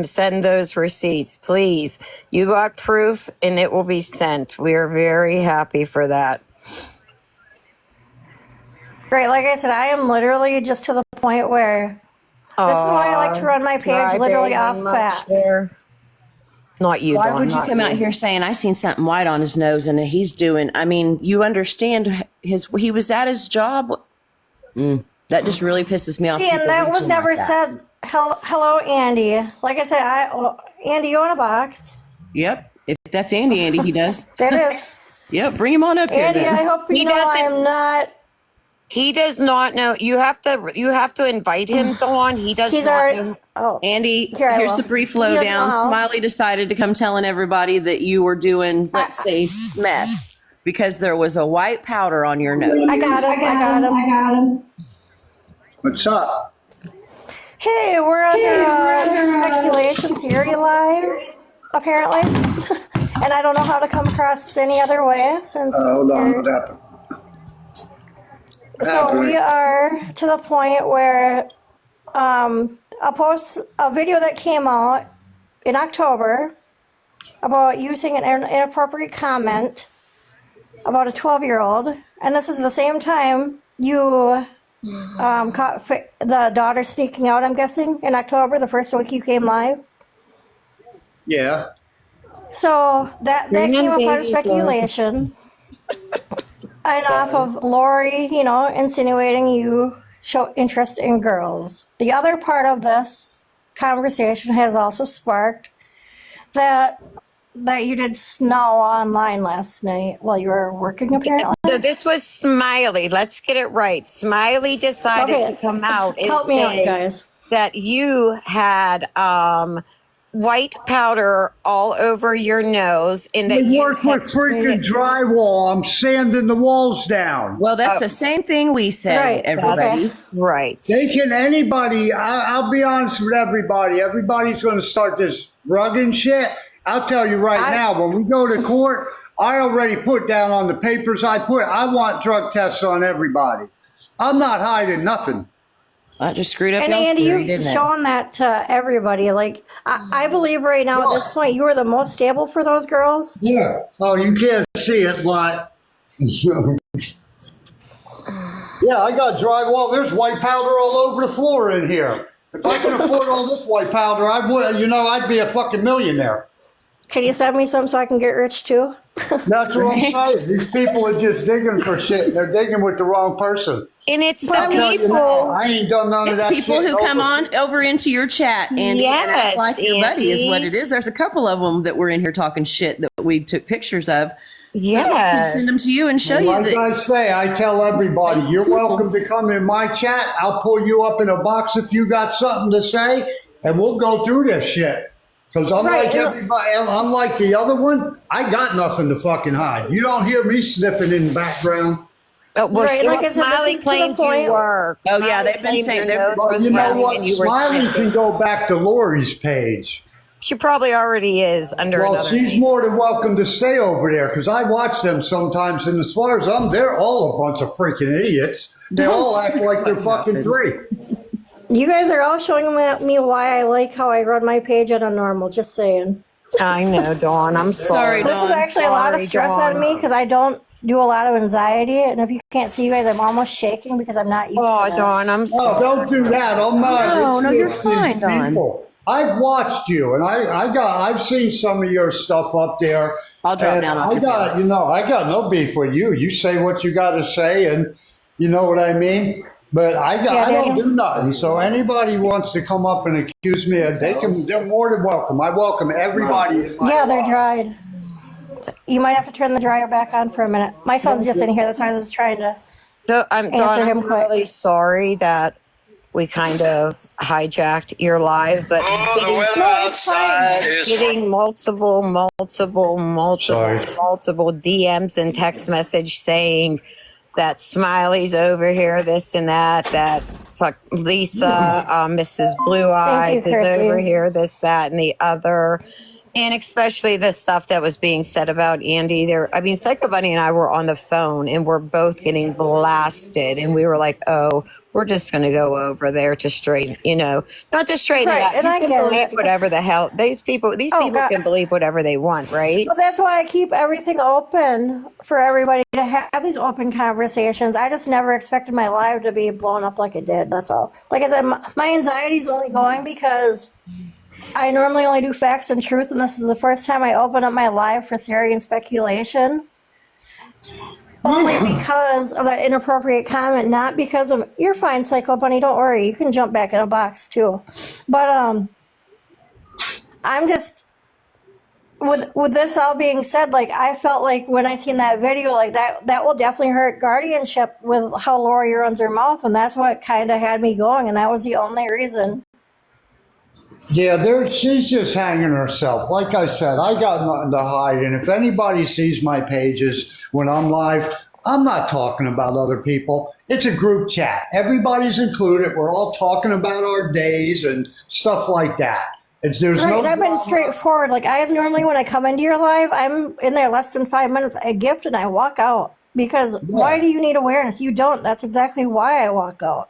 send those receipts, please. You got proof, and it will be sent. We are very happy for that. Right, like I said, I am literally just to the point where this is why I like to run my page literally off facts. Not you, Why Dawn, would you come out here saying, I seen something white on his nose and he's doing, I mean, you understand he was at his job. That just really pisses me off. See, and that was never said. Hello, Andy. Like I said, Andy, you want a box? Yep. If that's Andy, he does. That is. Yep, bring him on up here. Andy, Then. I hope you He know doesn't- I'm not. He does not know. You have to invite him, Dawn. He does He's not already. know. Oh, Andy, Here, I here's will. the brief He doesn't know lowdown. how. Smiley decided to come telling everybody that you were doing, let's say, meth, because there was a white powder on your nose. I got him. What's up? Hey, we're under speculation theory live, apparently. And I don't know how to come across any other way since. Hold on, you're- what happened? So we are to the point where a video that came out in October about using an inappropriate comment about a 12-year-old, and this is the same time you caught the daughter sneaking out, I'm guessing, in October, the first week you came live. Yeah. So that Bring in came up out of babies, Lord. speculation. And off of Lori, insinuating you show interest in girls. The other part of this conversation has also sparked that you did snow online last night while you were working, apparently. So this was Smiley. Let's get it right. Smiley decided Okay. to come out and Help me out, say guys. that you had white powder all over your nose, and that I you work with freaking drywall. I'm sanding the walls down. Well, that's the same thing we said, Right, everybody. okay. right. They can, anybody, I'll be honest with everybody. Everybody's going to start this rugging shit. I'll tell you right now, when we go to court, I already put down on the papers I want drug tests on everybody. I'm not hiding nothing. I just screwed up And y'all's Andy, theory, you've didn't I? shown that to everybody. Like, I believe right now at this point, you are the most stable for those girls. Yeah. Oh, you can't see it, but yeah, I got drywall. There's white powder all over the floor in here. If I could afford all this white powder, I would. I'd be a fucking millionaire. Can you send me some so I can get rich too? That's what I'm saying. These people are just digging for shit. They're digging with the wrong person. And it's But I the mean- people. I ain't done none of It's that people shit. who come on over into your chat, Andy, and act Yes, like your buddy is Andy. what it is. There's a couple of them that were in here talking shit that we took pictures of. Yes. So I could send them to you and show you Like that. I say, I tell everybody, you're welcome to come in my chat. I'll pull you up in a box if you got something to say, and we'll go through this shit. Because unlike everybody, unlike the other one, I got nothing to fucking hide. You don't hear me sniffing in the background. Well, Right, like I said, Smiley this is to the claimed point- you were. Oh, yeah, Smiley they've been claimed saying your they're- nose But was you know running what? and you were Smiley sniffing. can go back to Lori's page. She probably already is under Well, another she's name. more than welcome to stay over there because I watch them sometimes, and as far as they're all a bunch of freaking idiots. They all act like they're fucking three. You guys are all showing me why I like how I run my page at a normal. Just saying. I know, Dawn. I'm sorry. This is Dawn. actually a lot of Sorry, stress Dawn. on me because I don't do a lot of anxiety. And if you can't see you guys, I'm almost shaking because I'm not used Oh, to this. Dawn, I'm No, sorry. don't do that. I'm not. No, It's no, you're just fine, these Don. people. I've watched you, and I've seen some of your stuff up there. I'll drop and down off I your got, I got no beef with you. You say what you got to say, and you know what I mean. But I don't Daniel. do nothing. So anybody wants to come up and accuse me, they're more than welcome. I welcome everybody. in my Yeah, they're life. dried. You might have to turn the dryer back on for a minute. My son's just in here. That's why I was trying to. So Dawn, Answer him I'm quick. really sorry that we kind of hijacked your live, but Oh, the weather No, it's outside fine. is getting multiple Sorry. DMs and text message saying that Smiley's over here, this and that fuck Lisa, Mrs. Blue Eyes is Chrissy. over here, this, that, and the other. And especially the stuff that was being said about Andy there. I mean, PsychoBunny and I were on the phone and we're both getting blasted. And we were like, oh, we're just going to go over there to straighten, not to straighten Right, it out. and You I can get believe it. whatever the hell these people God. can believe whatever they want, right? Well, that's why I keep everything open for everybody to have these open conversations. I just never expected my live to be blown up like it did. That's all. Like I said, my anxiety is only going because I normally only do facts and truth, and this is the first time I open up my live for theory and speculation. Only because of that inappropriate comment, not because of you're fine, PsychoBunny. Don't worry, you can jump back in a box too. But I'm just with this all being said, like I felt like when I seen that video, like that will definitely hurt guardianship with how Lori runs her mouth, and that's what kind of had me going, and that was the only reason. Yeah, she's just hanging herself. Like I said, I got nothing to hide. And if anybody sees my pages when I'm live, I'm not talking about other people. It's a group chat. Everybody's included. We're all talking about our days and stuff like that. There's Right, no and I've been drama. straightforward. Like I normally, when I come into your live, I'm in there less than 5 minutes. I gift and I walk out because why do you need awareness? You don't. That's exactly why I walk out.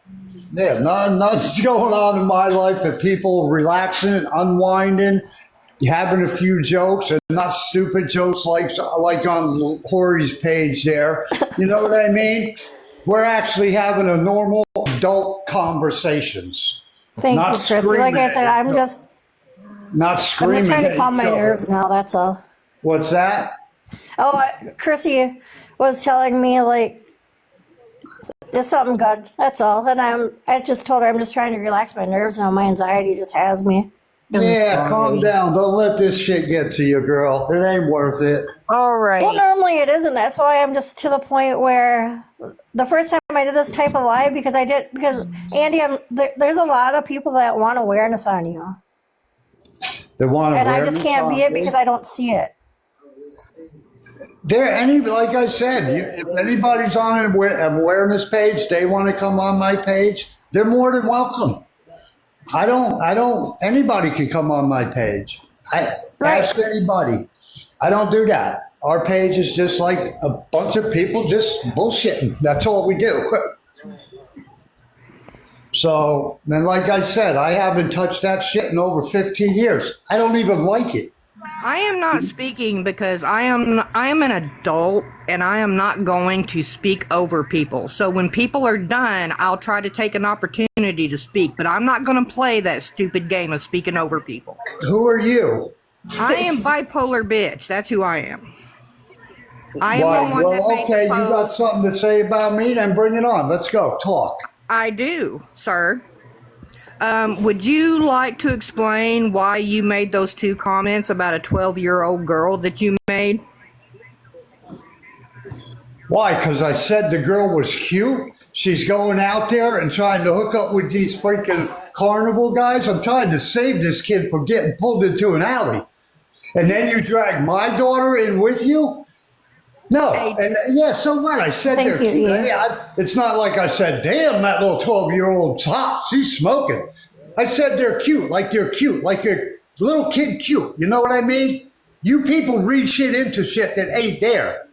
Yeah, nothing's going on in my life but people relaxing, unwinding, having a few jokes, and not stupid jokes like on Corey's page there. You know what I mean? We're actually having a normal adult conversations. Thank Not you, Chrissy. Like screaming I at said, each other. Not I'm screaming. just trying at to calm each my other. nerves now. That's all. What's that? Oh, Chrissy was telling me like just something good. That's all. And I just told her I'm just trying to relax my nerves now. My anxiety just has me. Yeah, calm down. Don't let this shit get to you, girl. It ain't worth it. All right. Well, normally it isn't. That's why I'm just to the point where the first time I did this type of live because Andy, there's a lot of people that want awareness on you, They want and I just can't be it awareness. because I don't see it. Like I said, if anybody's on an awareness page, they want to come on my page, they're more than welcome. Anybody can come on my page. Ask anybody. I don't do that. Our page is just like a bunch of people just bullshitting. That's all we do. So, then like I said, I haven't touched that shit in over 15 years. I don't even like it. I am not speaking because I am an adult and I am not going to speak over people. So when people are done, I'll try to take an opportunity to speak, but I'm not going to play that stupid game of speaking over people. Who are you? I am Bipolar-Bish. That's who I am. I am the one that made okay, the you got post. something to say about me? Then bring it on. Let's go. Talk. I do, sir. Would you like to explain why you made those two comments about a 12-year-old girl that you made? Why? Because I said the girl was cute. She's going out there and trying to hook up with these freaking carnival guys. I'm trying to save this kid from getting pulled into an alley. And then you drag my daughter in with you? No. And yeah, so what? I said Thank they're you, cute. Ian. It's not like I said, damn, that little 12-year-old's hot. She's smoking. I said they're cute, like a little kid cute. You know what I mean? You people read shit into shit that ain't there.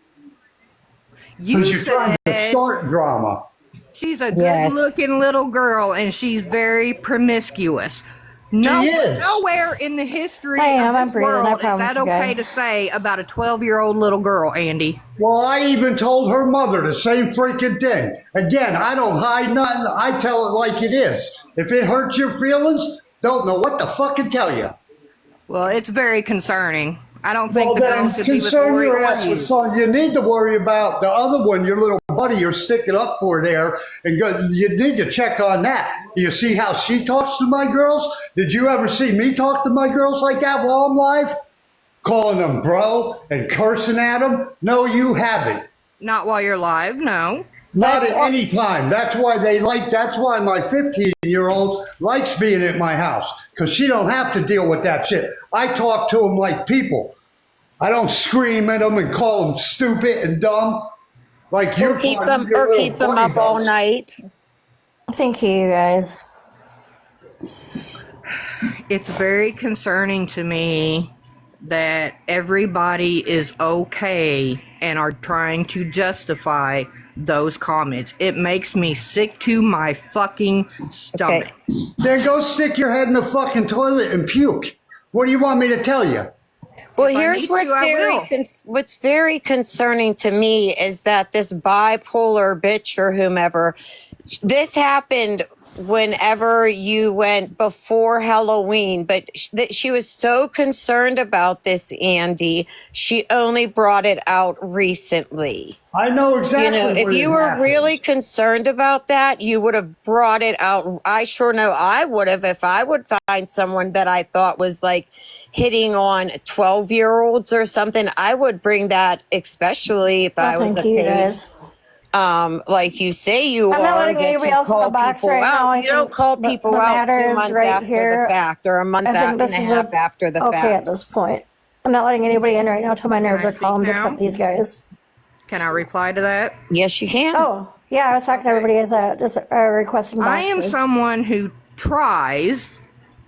You Because you're trying to said start drama. she's a Yes. good-looking little girl and she's very promiscuous. No, She is. nowhere in the history I am. of I'm this breathing. I world is promise that you okay guys. to say about a 12-year-old little girl, Andy. Well, I even told her mother the same freaking thing. Again, I don't hide nothing. I tell it like it is. If it hurts your feelings, don't know what the fuck to tell you. Well, it's very concerning. I don't think Well, the girl then, should be with concern Lori your or ass you. with something. You need to worry about the other one, your little buddy you're sticking up for there. And you need to check on that. You see how she talks to my girls? Did you ever see me talk to my girls like that while I'm live? Calling them bro and cursing at them? No, you haven't. Not while you're live, no. Not at any time. That's why my 15-year-old likes being at my house, because she don't have to deal with that shit. I talk to them like people. I don't scream at them and call them stupid and dumb like you're Or keep them up all night. Thank you, you guys. It's very concerning to me that everybody is okay and are trying to justify those comments. It makes me sick to my fucking stomach. Then go stick your head in the fucking toilet and puke. What do you want me to tell you? Well, If I here's need to, I will. what's very concerning to me is that this bipolar bitch or whomever, this happened whenever you went before Halloween, but she was so concerned about this, Andy, she only brought it out recently. I know exactly. You know, if what you it were happens. really concerned about that, you would have brought it out. I sure know I would have if I would find someone that I thought was like hitting on 12-year-olds or something, I would bring that, especially if I was Thank a you case. guys. Like you say you I'm not are, letting that anybody you else in the call box people right out. now. I You don't think call people the out matter 2 is months right after the here. fact, or a month I think and a this is half after the okay at fact. this point. I'm not letting anybody in right now until my nerves I are speak calmed, now? except these guys. Can I reply to that? Yes, you can. Oh, yeah, I was talking to everybody at that, just requesting I am boxes. someone who tries,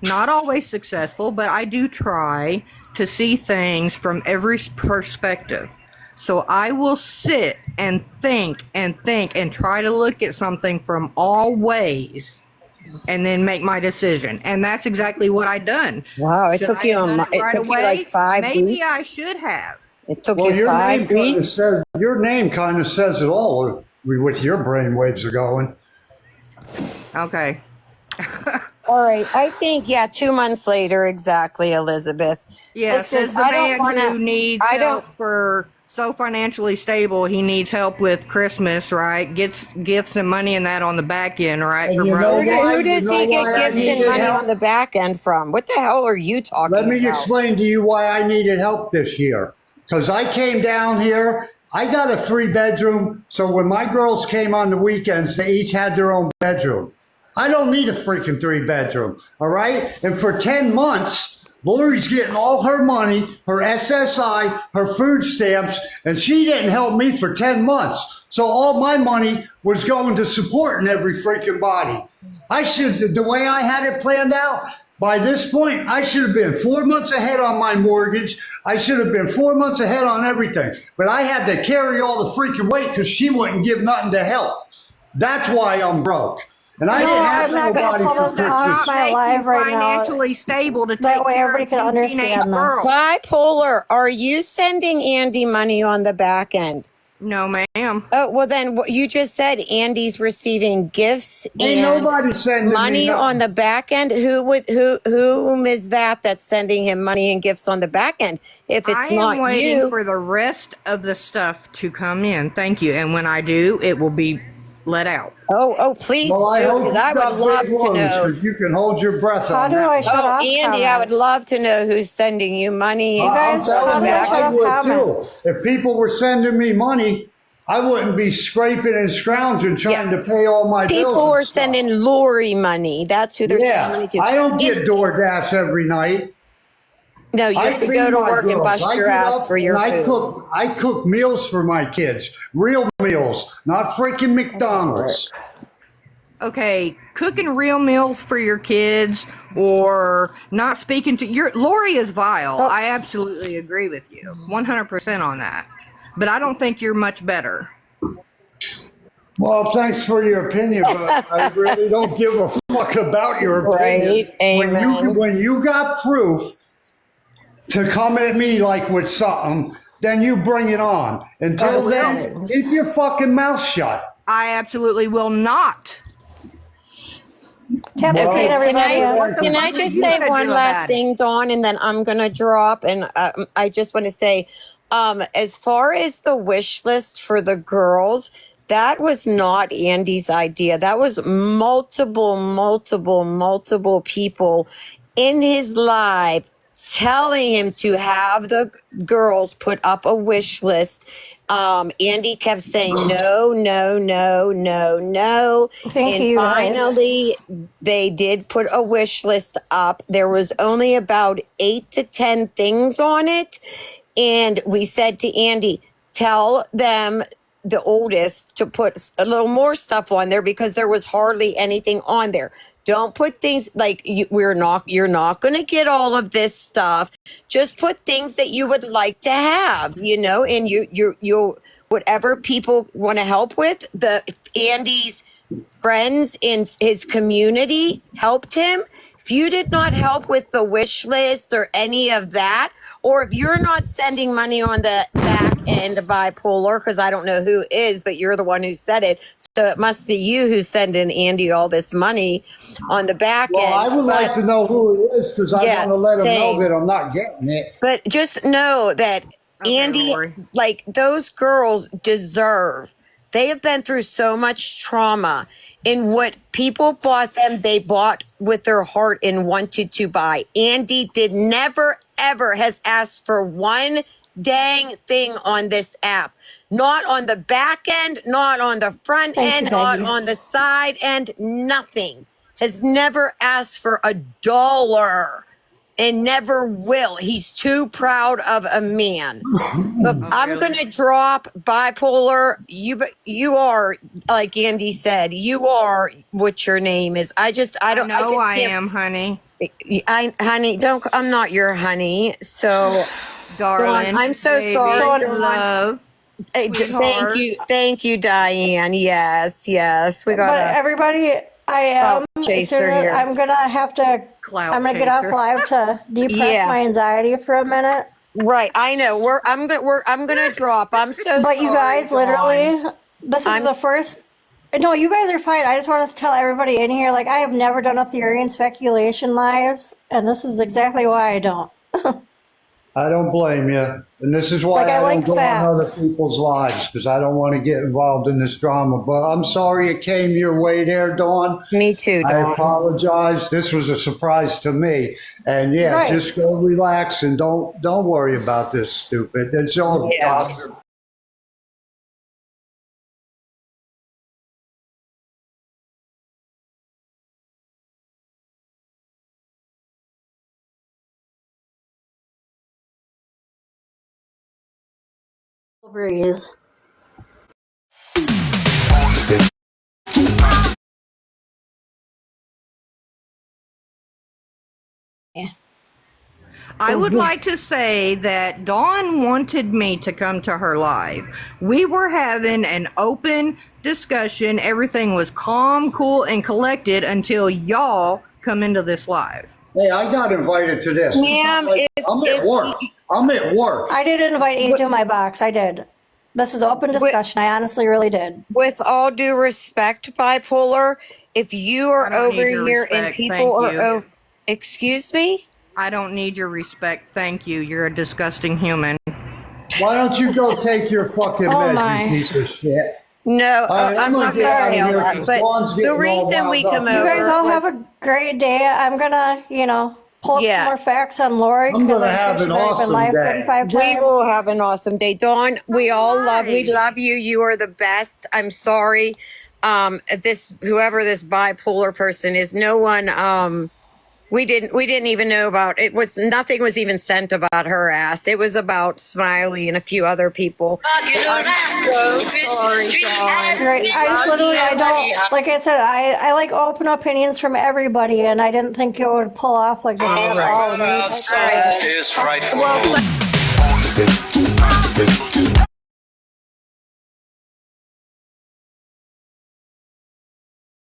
not always successful, but I do try to see things from every perspective. So I will sit and think and try to look at something from all ways and then make my decision. And that's exactly what I done. Wow, it Should took I you have done it it right took you away? like 5 Maybe I weeks. should have. It took Well, you 5 weeks. your name kind of says it all with your brain waves are going. Okay. All right, I think 2 months later, exactly, Elizabeth. Yeah, Listen, says the I don't man want who to. needs I don't. help for so financially stable he needs help with Christmas, right? Gets gifts and money and that on the back end, right? And For you know brothers. why? Who does You know he get why I gifts and needed money help? on the back end from? What the hell are you talking Let me about? explain to you why I needed help this year. Because I came down here, I got a 3-bedroom, so when my girls came on the weekends, they each had their own bedroom. I don't need a freaking 3-bedroom, all right? And for 10 months, Lori's getting all her money, her SSI, her food stamps, and she didn't help me for 10 months. So all my money was going to supporting every freaking body. I should, the way I had it planned out, by this point, I should have been 4 months ahead on my mortgage. I should have been 4 months ahead on everything. But I had to carry all the freaking weight because she wouldn't give nothing to help. That's why I'm broke. And I No, didn't I'm have not gonna nobody pull for this Christmas. off my Make live you right now. financially stable to That take way care everybody of can 2 understand teenage this. girls. Bipolar, are you sending Andy money on the back end? No, ma'am. Oh, well then you just said Andy's receiving gifts Ain't and nobody sending me money on nothing. the back end. Whom is that's sending him money and gifts on the back end? If I it's am not waiting you, for the rest of the stuff to come in. Thank you. And when I do, it will be let out. please Well, I do, hope because you I would got love big to lungs know. because you can hold your breath How on do that. I shut off Andy, I would comments? love to know who's sending you money. You guys, I'm how telling do you, I shut I off would comments? too. If people were sending me money, I wouldn't be scraping and scrounging trying to pay all my bills. People and are stuff. sending Lori money. That's who they're sending money to. I don't get DoorDash every night. No, you I have to feed go to my work and girls. bust I your get ass up for your and food. I cook meals for my kids, real meals, not freaking McDonald's. Okay, cooking real meals for your kids or not speaking to your Lori is vile. I absolutely agree with you. 100% on that. But I don't think you're much better. Well, thanks for your opinion, but I really don't give a fuck about your opinion. Right, amen. When you got proof to come at me like with something, then you bring it on. Until then, keep your fucking mouth shut. I absolutely will not. Tap Well, screen, Can everybody. can I just you say gonna one do last about it? thing, Dawn, and then I'm gonna drop. And I just want to say, as far as the wish list for the girls, that was not Andy's idea. That was multiple people in his live telling him to have the girls put up a wish list. Andy kept saying no, no, no, no, no. Thank And you, guys. finally, they did put a wish list up. There was only about 8 to 10 things on it. And we said to Andy, tell them, the oldest, to put a little more stuff on there because there was hardly anything on there. Don't put things like you're not going to get all of this stuff. Just put things that you would like to have, and you'll whatever people want to help with. The Andy's friends in his community helped him. If you did not help with the wish list or any of that, or if you're not sending money on the back end of Bipolar, because I don't know who is, but you're the one who said it. So it must be you who's sending Andy all this money on the back Well, end. I would like to know who it is because I Yeah, want to let them same. know that I'm not getting it. But just know that Okay, Andy, Lori. like those girls deserve. They have been through so much trauma. And what people bought them, they bought with their heart and wanted to buy. Andy did never, ever has asked for one dang thing on this app. Not on the back end, not on the front Thank end, you, not Peggy. on the side end, nothing. Has never asked for $1 and never will. He's too proud of a man. But I'm really? gonna drop bipolar. You are, like Andy said, you are what your name is. I I just know I can't. am, honey. Honey, don't. I'm not your honey. So, Darling. Dawn, I'm so baby, sorry, Dawn. love. Thank Sweetheart. you, Diane. Yes, we got But a everybody, I am. clout chaser Soon as here. I'm gonna have to. Clout I'm gonna get off chaser. live to depress Yeah. my anxiety for a minute. Right, I know. I'm gonna drop. I'm so But sorry. you guys, Dawn. literally, this is I'm- the first. No, you guys are fine. I just want to tell everybody in here, like, I have never done a theory and speculation lives, and this is exactly why I don't. I don't blame you. And this is why Like, I I like don't go on other facts. people's lives, because I don't want to get involved in this drama. But I'm sorry it came your way there, Dawn. Me too, I Dawn. apologize. This was a surprise to me. And yeah, Right. just go relax and don't worry about this stupid. It's all Yeah. gossip. Breeze. I would like to say that Dawn wanted me to come to her live. We were having an open discussion. Everything was calm, cool, and collected until y'all come into this live. Hey, I got invited to this. It's not Ma'am, like- I'm at work. I'm at work. I did invite you to my box. I did. This is open discussion. I honestly really did. With all due respect, bipolar, if you are I don't need over your here and respect, people thank are you. excuse me? I don't need your respect. Thank you. You're a disgusting human. Why don't you go take your fucking Oh, meds, my. you piece of shit? No, All right, I'm gonna not get gonna out of nail here that. 'cause But Dawn's the getting all reason we wound come up. You over guys all was- have a great day. I'm gonna, pull up Yeah. some more facts on Lori. I'm 'cause gonna sure have she's an already been awesome live day. 35 we times. will have an awesome day. Dawn, we all love Alright. you. You are the best. I'm sorry. Whoever this bipolar person is, no one we didn't even know about it. Was nothing was even sent about her ass. It was about Smiley and a few other people. I'm so sorry, Dawn. Right. I just literally, I don't, like I said, I like open opinions from everybody, and I didn't think it would pull off like this at all. outside is frightful. Well,